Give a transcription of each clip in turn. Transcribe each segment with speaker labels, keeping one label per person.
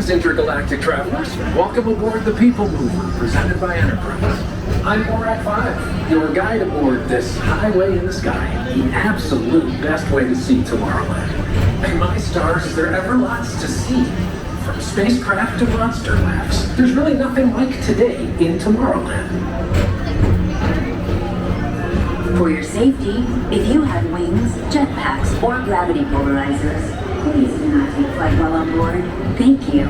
Speaker 1: Greetings, intergalactic travelers. Welcome aboard the People Mover, presented by Enterprise. I'm Borat 5, your guide aboard this highway in the sky, the absolute best way to see Tomorrowland. And my stars, is there ever lots to see? From spacecraft to monster labs, there's really nothing like today in Tomorrowland.
Speaker 2: For your safety, if you have wings, jetpacks, or gravity polarizers, please do not take flight while on board. Thank you.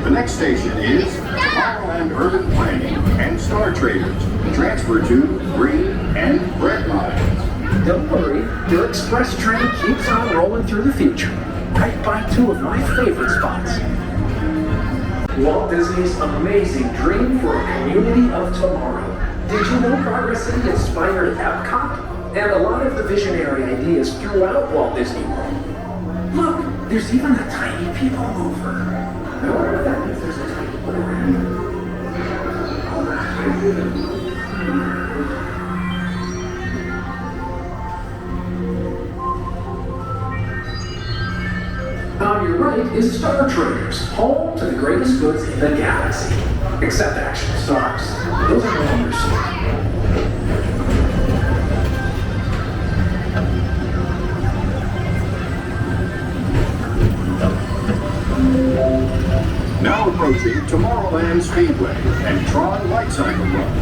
Speaker 3: The next station is Tomorrowland Urban Planning and Star Traders. Transfer to green and red lines.
Speaker 1: Don't worry, your express train keeps on rolling through the future, right by two of my favorite spots. Walt Disney's amazing dream for a community of tomorrow. Did you know Progress City inspired Epcot? And a lot of the visionary ideas throughout Walt Disney World. Look, there's even a tiny people mover. I wonder if that means there's a tiny board. On your right is Star Traders, home to the greatest goods in the galaxy. Except actual stars. Those are no longer sold.
Speaker 3: Now approaching Tomorrowland Speedway and TRON Light Cycle Run.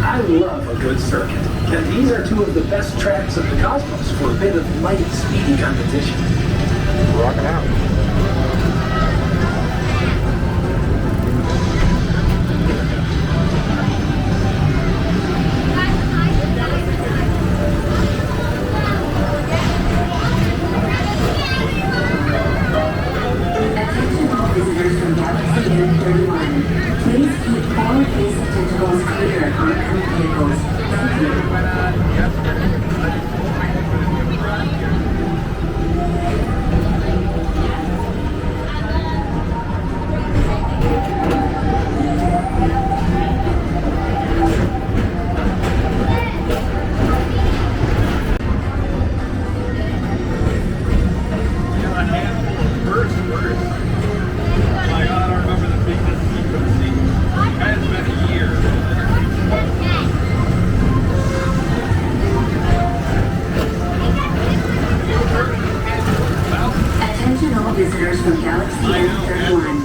Speaker 1: I love a good circuit, and these are two of the best tracks of the cosmos for a bit of light, speedy competition.
Speaker 4: Rocking out.
Speaker 2: Visitors from Galaxy End 31, please keep forward-facing tentacles clear of oncoming vehicles. Thank you. Visitors from Galaxy N31,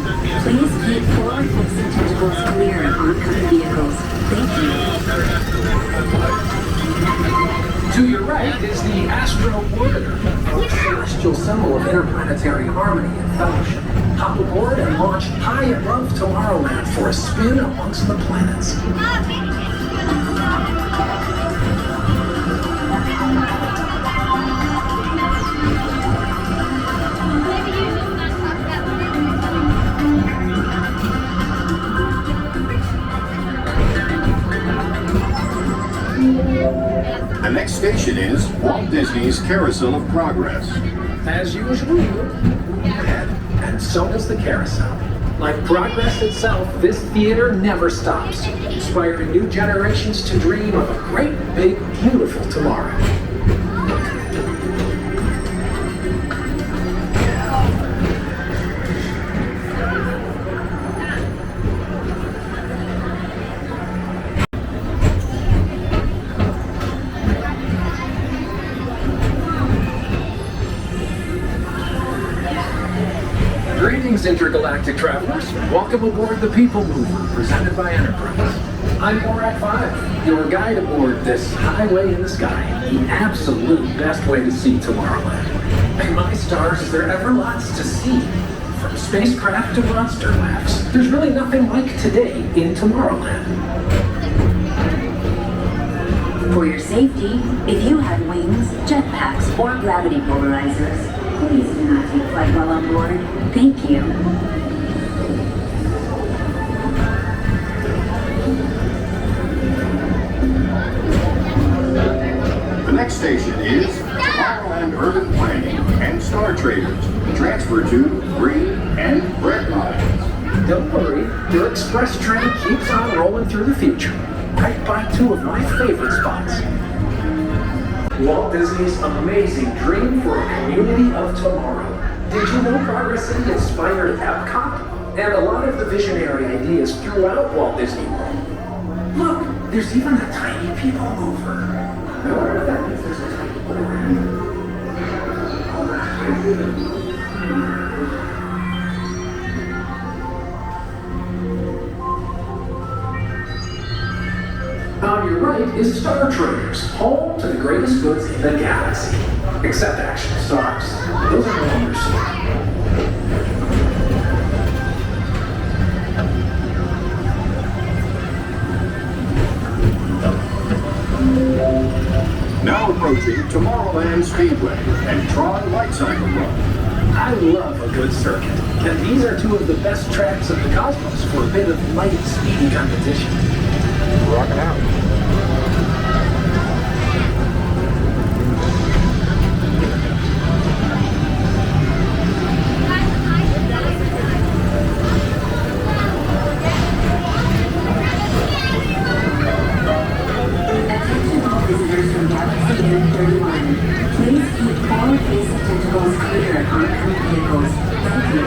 Speaker 2: please keep forward-facing tentacles clear of oncoming vehicles. Thank you.
Speaker 1: To your right is the Astro Orbiter, a celestial symbol of interplanetary harmony and fellowship. Hop aboard and launch high above Tomorrowland for a spin amongst the planets.
Speaker 3: The next station is Walt Disney's Carousel of Progress.
Speaker 1: As usual, you move ahead, and so does the carousel. Like Progress itself, this theater never stops, inspiring new generations to dream of a great, big, beautiful tomorrow. Greetings, intergalactic travelers. Welcome aboard the People Mover, presented by Enterprise. I'm Borat 5, your guide aboard this highway in the sky, the absolute best way to see Tomorrowland. And my stars, is there ever lots to see? From spacecraft to monster labs, there's really nothing like today in Tomorrowland.
Speaker 2: For your safety, if you have wings, jetpacks, or gravity polarizers, please do not take flight while on board. Thank you.
Speaker 3: The next station is Tomorrowland Urban Planning and Star Traders. Transfer to green and red lines.
Speaker 1: Don't worry, your express train keeps on rolling through the future, right by two of my favorite spots. Walt Disney's amazing dream for a community of tomorrow. Did you know Progress City inspired Epcot? And a lot of the visionary ideas throughout Walt Disney World. Look, there's even a tiny people mover. I wonder if that means there's a tiny mover. On your right is Star Traders, home to the greatest goods in the galaxy. Except action stars. Those are no longer sold.
Speaker 3: Now approaching Tomorrowland Speedway and TRON Light Cycle Run.
Speaker 1: I love a good circuit, and these are two of the best tracks in the cosmos for a bit of light, speedy competition.
Speaker 4: Rocking out.
Speaker 2: Attention all visitors from Galaxy N31. Please keep forward-facing tentacles clear of oncoming vehicles. Thank you.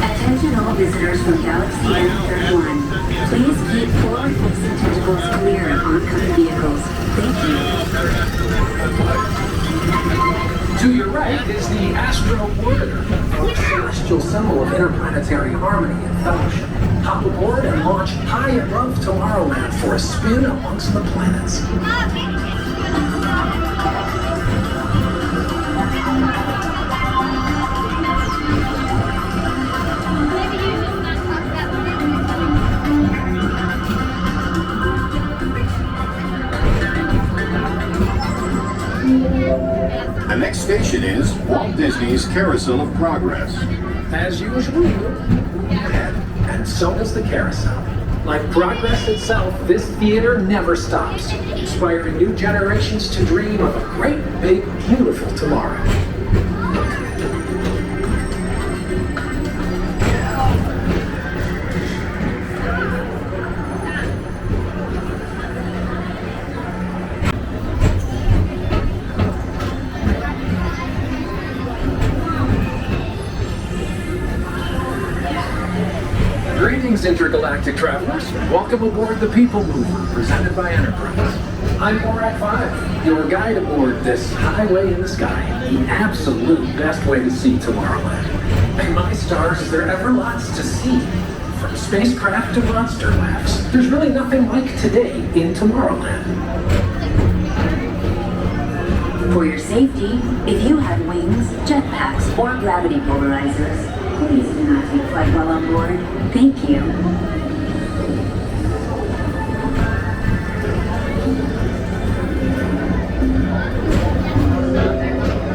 Speaker 2: Attention all visitors from Galaxy N31. Please keep forward-facing tentacles clear of oncoming vehicles. Thank you.
Speaker 1: To your right is the Astro Orbiter, a celestial symbol of interplanetary harmony and fellowship. Hop aboard and launch high above Tomorrowland for a spin amongst the planets.
Speaker 3: The next station is Walt Disney's Carousel of Progress.
Speaker 1: As usual, you move ahead, and so does the carousel. Like Progress itself, this theater never stops, inspiring new generations to dream of a great, big, beautiful tomorrow. Greetings, intergalactic travelers. Welcome aboard the People Mover, presented by Enterprise. I'm Borak 5, your guide aboard this highway in the sky, the absolute best way to see Tomorrowland. And my stars, is there ever lots to see? From spacecraft to monster labs, there's really nothing like today in Tomorrowland.
Speaker 2: For your safety, if you have wings, jetpacks, or gravity polarizers, please do not take flight while on board. Thank you.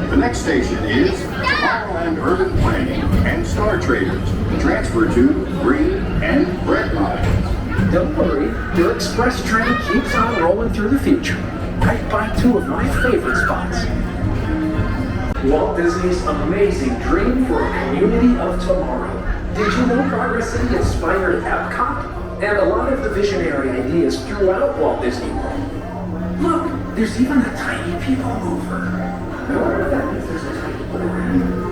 Speaker 3: The next station is Tomorrowland Urban Planning and Star Traders. Transfer to green and red lines.
Speaker 1: Don't worry, your express train keeps on rolling through the future, right by two of my favorite spots. Walt Disney's amazing dream for a community of tomorrow. Did you know Progress City inspired Epcot? And a lot of the visionary ideas throughout Walt Disney World. Look, there's even a tiny people mover. I wonder if that means there's a tiny mover.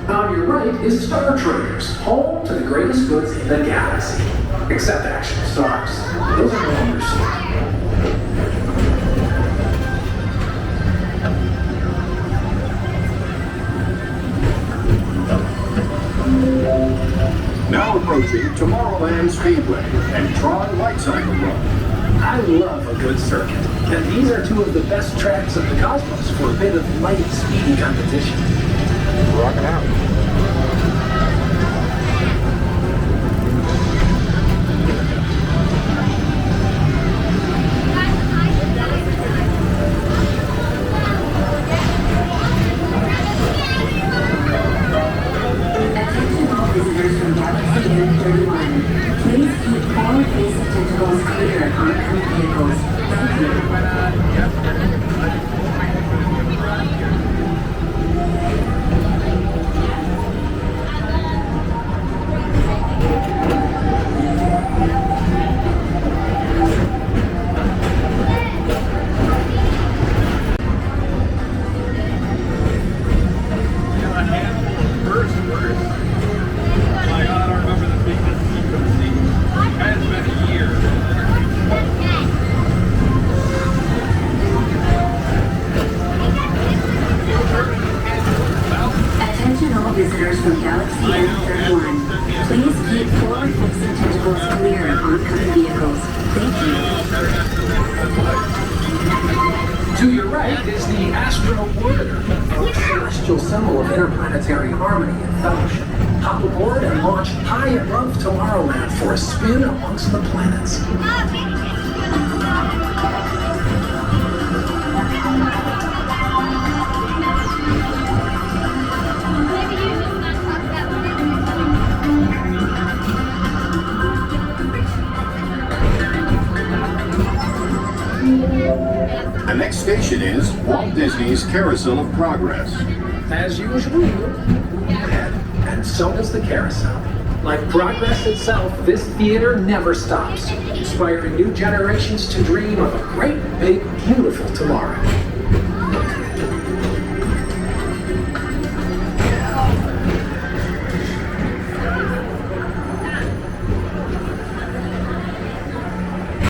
Speaker 1: On your right is Star Traders, home to the greatest goods in the galaxy. Except action stars. Those are no longer sold.
Speaker 3: Now approaching Tomorrowland Speedway and TRON Light Cycle Run.
Speaker 1: I love a good circuit, and these are two of the best tracks in the cosmos for a bit of light, speedy competition.
Speaker 4: Rocking out.
Speaker 2: Attention all visitors from Galaxy N31. Please keep forward-facing tentacles clear of oncoming vehicles. Thank you. Attention all visitors from Galaxy N31. Please keep forward-facing tentacles clear of oncoming vehicles. Thank you.
Speaker 1: To your right is the Astro Orbiter, a celestial symbol of interplanetary harmony and fellowship. Hop aboard and launch high above Tomorrowland for a spin amongst the planets.
Speaker 3: The next station is Walt Disney's Carousel of Progress.
Speaker 1: As usual, you look ahead, and so does the carousel. Like progress itself, this theater never stops, inspiring new generations to dream of a great, big, beautiful tomorrow.